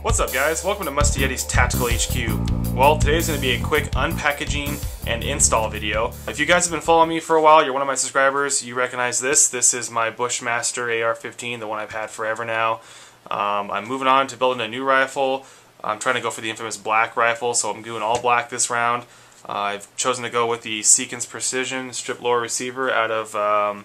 What's up guys, welcome to Musty Yeti's Tactical HQ. Well, today's going to be a quick unpackaging and install video. If you guys have been following me for a while, you're one of my subscribers, you recognize this. This is my Bushmaster AR-15, the one I've had forever now. I'm moving on to building a new rifle. I'm trying to go for the infamous black rifle, so I'm doing all black this round. I've chosen to go with the Sequence Precision strip lower receiver out of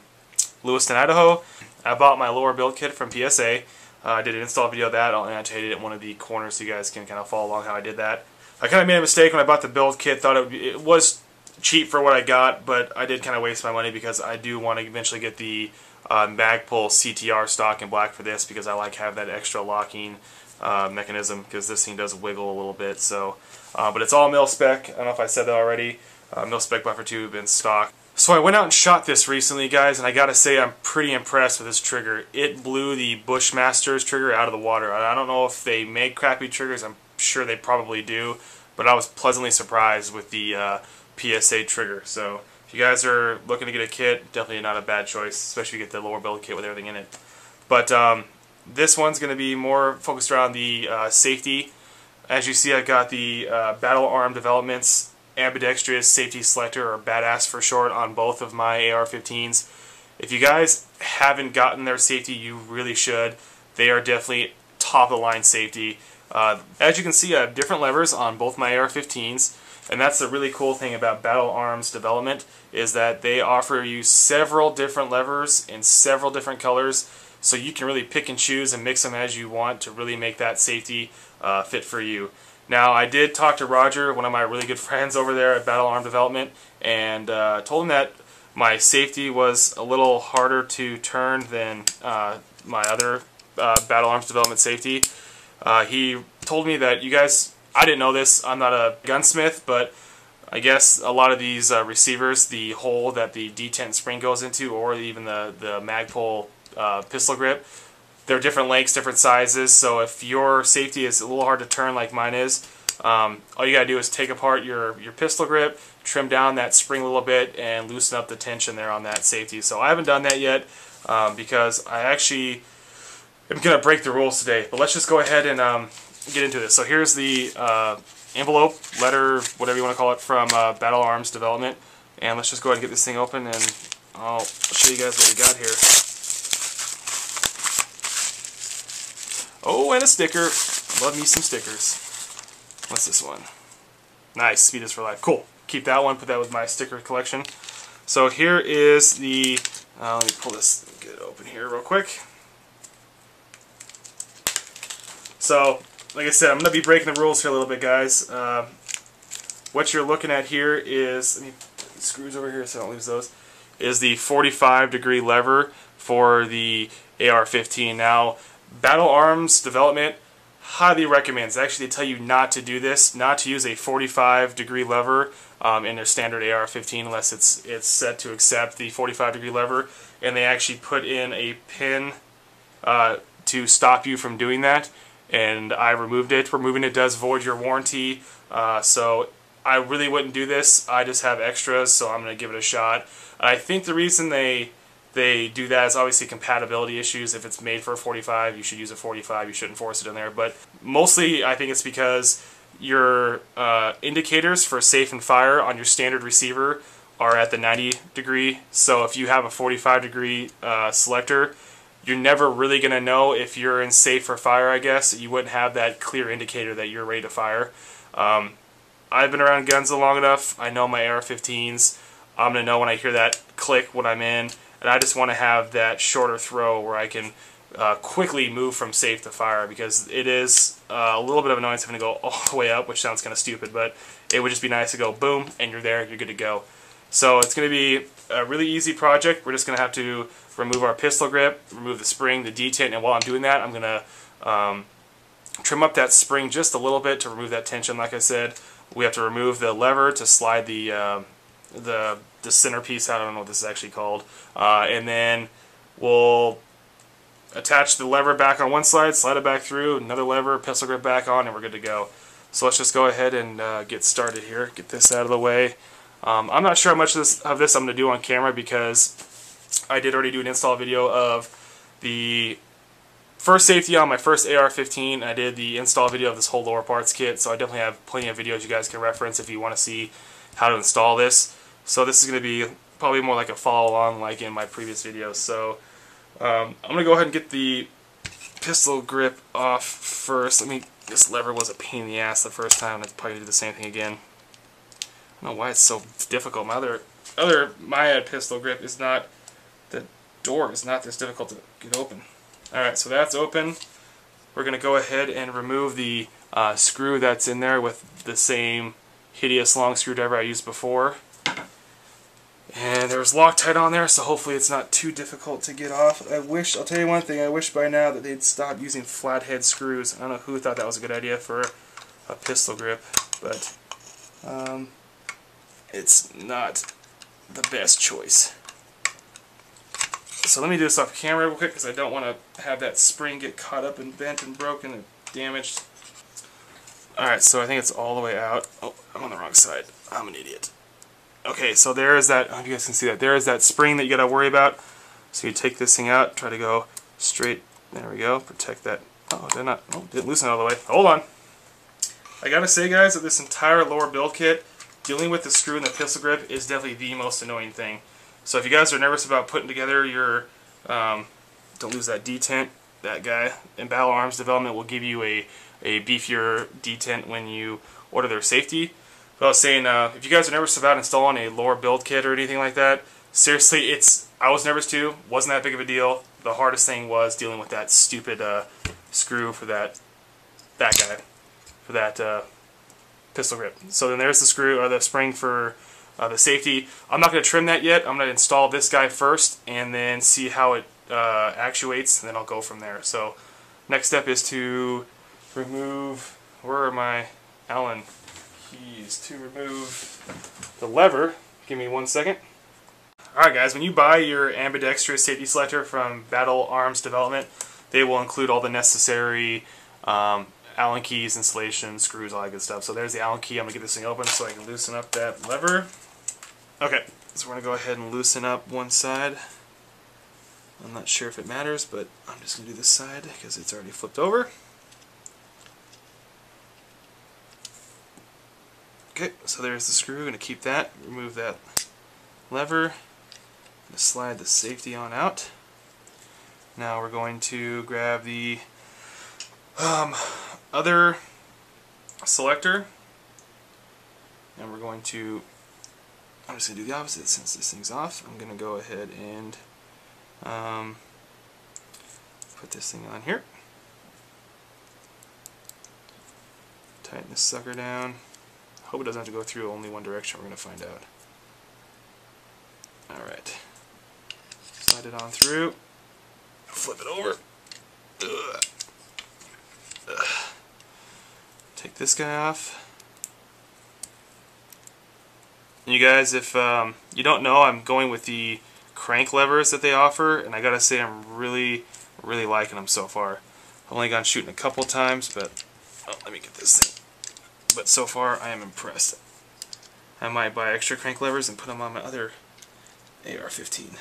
Lewiston, Idaho. I bought my lower build kit from PSA. I did an install video of that. I'll annotate it in one of the corners so you guys can kind of follow along how I did that. I kind of made a mistake when I bought the build kit. Thought it was cheap for what I got, but I did kind of waste my money because I do want to eventually get the Magpul CTR stock in black for this because I like having that extra locking mechanism because this thing does wiggle a little bit. So, but it's all mil-spec. I don't know if I said that already. Mil-spec buffer tube in stock. So I went out and shot this recently, guys, and I gotta say I'm pretty impressed with this trigger. It blew the Bushmaster's trigger out of the water. I don't know if they make crappy triggers. I'm sure they probably do, but I was pleasantly surprised with the PSA trigger. So if you guys are looking to get a kit, definitely not a bad choice, especially if you get the lower build kit with everything in it. But this one's going to be more focused around the safety. As you see, I've got the Battle Arm Developments ambidextrous safety selector, or badass for short, on both of my AR-15s. If you guys haven't gotten their safety, you really should. They are definitely top of the line safety. As you can see, I have different levers on both my AR-15s, and that's the really cool thing about Battle Arms Development, is that they offer you several different levers in several different colors, so you can really pick and choose and mix them as you want to really make that safety fit for you. Now, I did talk to Roger, one of my really good friends over there at Battle Arm Development, and told him that my safety was a little harder to turn than my other Battle Arms Development safety. He told me that, you guys, I didn't know this, I'm not a gunsmith, but I guess a lot of these receivers, the hole that the detent spring goes into, or even the Magpul pistol grip, they're different lengths, different sizes, so if your safety is a little hard to turn like mine is, all you gotta do is take apart your pistol grip, trim down that spring a little bit, and loosen up the tension there on that safety. So I haven't done that yet because I actually am gonna break the rules today. But let's just go ahead and get into this. So here's the envelope, letter, whatever you want to call it, from Battle Arms Development, and let's just go ahead and get this thing open, and I'll show you guys what we got here. Oh, and a sticker. Love me some stickers. What's this one? Nice, Speed is for Life. Cool. Keep that one, put that with my sticker collection. So here is the, let me pull this, get it open here real quick. So, like I said, I'm going to be breaking the rules here a little bit, guys. What you're looking at here is, let me put the screws over here so I don't lose those, is the 45-degree lever for the AR-15. Now, Battle Arms Development highly recommends. Actually, they tell you not to do this, not to use a 45-degree lever in their standard AR-15 unless it's set to accept the 45-degree lever, and they actually put in a pin to stop you from doing that, and I removed it. Removing it does void your warranty, so I really wouldn't do this. I just have extras, so I'm going to give it a shot. I think the reason they do that is obviously compatibility issues. If it's made for a 45, you should use a 45. You shouldn't force it in there. But mostly, I think it's because your indicators for safe and fire on your standard receiver are at the 90-degree. So if you have a 45-degree selector, you're never really going to know if you're in safe for fire, I guess. You wouldn't have that clear indicator that you're ready to fire. I've been around guns long enough. I know my AR-15s. I'm going to know when I hear that click when I'm in. And I just want to have that shorter throw where I can quickly move from safe to fire, because it is a little bit of annoyance having to go all the way up, which sounds kind of stupid, but it would just be nice to go boom, and you're there, you're good to go. So it's going to be a really easy project. We're just going to have to remove our pistol grip, remove the spring, the detent, and while I'm doing that, I'm going to trim up that spring just a little bit to remove that tension, like I said. We have to remove the lever to slide the centerpiece, I don't know what this is actually called, and then we'll attach the lever back on one side, slide it back through, another lever, pistol grip back on, and we're good to go. So let's just go ahead and get started here, get this out of the way. I'm not sure how much of this I'm going to do on camera because I did already do an install video of the first safety on my first AR-15. I did the install video of this whole lower parts kit, so I definitely have plenty of videos you guys can reference if you want to see how to install this. So this is going to be probably more like a follow-along like in my previous videos. So I'm going to go ahead and get the pistol grip off first. This lever was a pain in the ass the first time, and it's probably do the same thing again. I don't know why it's so difficult. My other Myad pistol grip is not, the door is not this difficult to get open. Alright, so that's open. We're going to go ahead and remove the screw that's in there with the same hideous long screwdriver I used before. And there's Loctite on there, so hopefully it's not too difficult to get off. I'll tell you one thing, I wish by now that they'd stop using flathead screws. I don't know who thought that was a good idea for a pistol grip, but it's not the best choice. So let me do this off camera real quick because I don't want to have that spring get caught up and bent and broken and damaged. Alright, so I think it's all the way out. Oh, I'm on the wrong side. I'm an idiot. Okay, so there is that, I don't know if you guys can see that, there is that spring that you gotta worry about. So you take this thing out, try to go straight, there we go, protect that. Oh, didn't loosen all the way. Hold on. I gotta say guys, that this entire lower build kit, dealing with the screw and the pistol grip is definitely the most annoying thing. So if you guys are nervous about putting together your, don't lose that detent, that guy in Battle Arms Development will give you a beefier detent when you order their safety. But I was saying, if you guys are nervous about installing a lower build kit or anything like that, seriously, I was nervous too. Wasn't that big of a deal. The hardest thing was dealing with that stupid screw for that guy, for that pistol grip. So then there's the screw, or the spring for the safety. I'm not going to trim that yet. I'm going to install this guy first and then see how it actuates, and then I'll go from there. So next step is to remove, where are my Allen keys, to remove the lever. Give me 1 second. Alright guys, when you buy your ambidextrous safety selector from Battle Arms Development, they will include all the necessary Allen keys, installation, screws, all that good stuff. So there's the Allen key. I'm going to get this thing open so I can loosen up that lever. Okay, so we're going to go ahead and loosen up one side. I'm not sure if it matters, but I'm just going to do this side because it's already flipped over. Okay, so there's the screw. Going to keep that, remove that lever, going to slide the safety on out. Now we're going to grab the other selector, and we're going to, I'm just going to do the opposite since this thing's off. I'm going to go ahead and put this thing on here. Tighten this sucker down. Hope it doesn't have to go through only one direction. We're going to find out. Alright. Slide it on through. Flip it over. Take this guy off. And you guys, if you don't know, I'm going with the crank levers that they offer, and I gotta say I'm really liking them so far. I've only gone shooting a couple times, but let me get this thing. But so far I am impressed. I might buy extra crank levers and put them on my other AR-15.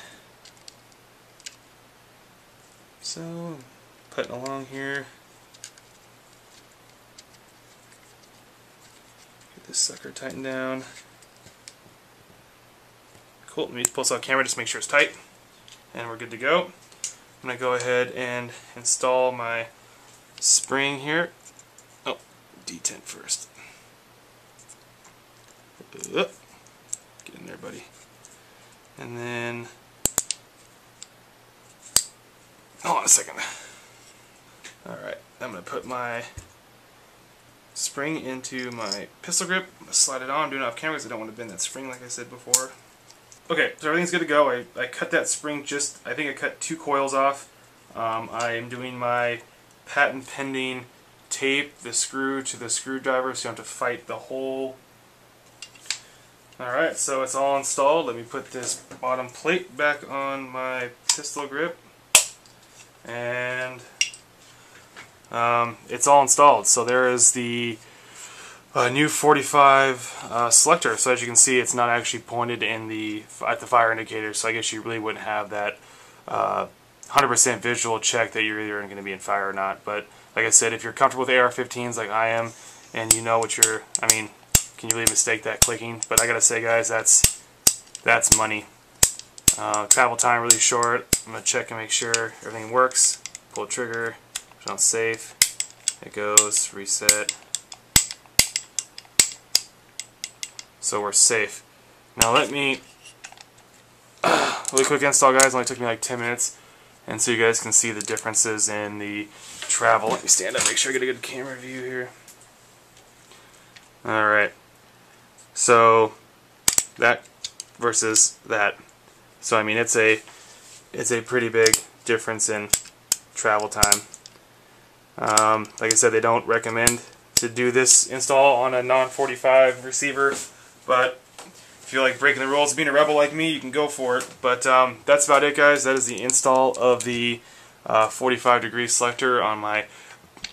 So, putting along here. Get this sucker tightened down. Cool, let me pull this off camera just to make sure it's tight. And we're good to go. I'm going to go ahead and install my spring here. Oh, detent first. Get in there, buddy. And then, hold on a second. Alright, I'm going to put my spring into my pistol grip. I'm going to slide it on. I'm doing it off camera because I don't want to bend that spring like I said before. Okay, so everything's good to go. I cut that spring I think I cut 2 coils off. I am doing my patent pending tape the screw to the screwdriver so you don't have to fight the hole. Alright, so it's all installed. Let me put this bottom plate back on my pistol grip. And it's all installed. So there is the new 45 selector. So as you can see, it's not actually pointed in at the fire indicator. So I guess you really wouldn't have that 100% visual check that you're either going to be in fire or not. But like I said, if you're comfortable with AR-15s like I am, and you know what you're, I mean, can you really mistake that clicking? But I gotta say, guys, that's money. Travel time really short. I'm gonna check and make sure everything works. Pull the trigger, put it on safe. It goes, reset. So we're safe. Now let me, really quick install, guys. Only took me like 10 minutes, and so you guys can see the differences in the travel. Let me stand up, make sure I get a good camera view here. Alright, so that versus that. So I mean, it's a pretty big difference in travel time. Like I said, they don't recommend to do this install on a non-45 receiver, but if you like breaking the rules of being a rebel like me, you can go for it. But that's about it, guys. That is the install of the 45-degree selector on my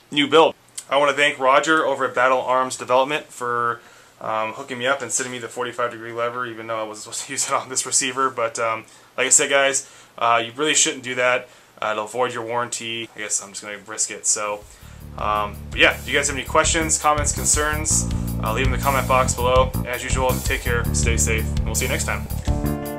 new build. I want to thank Roger over at Battle Arms Development for hooking me up and sending me the 45-degree lever, even though I wasn't supposed to use it on this receiver. But like I said, guys, you really shouldn't do that. It'll void your warranty. I guess I'm just going to risk it. So, but yeah, if you guys have any questions, comments, concerns, leave them in the comment box below. As usual, take care, stay safe, and we'll see you next time.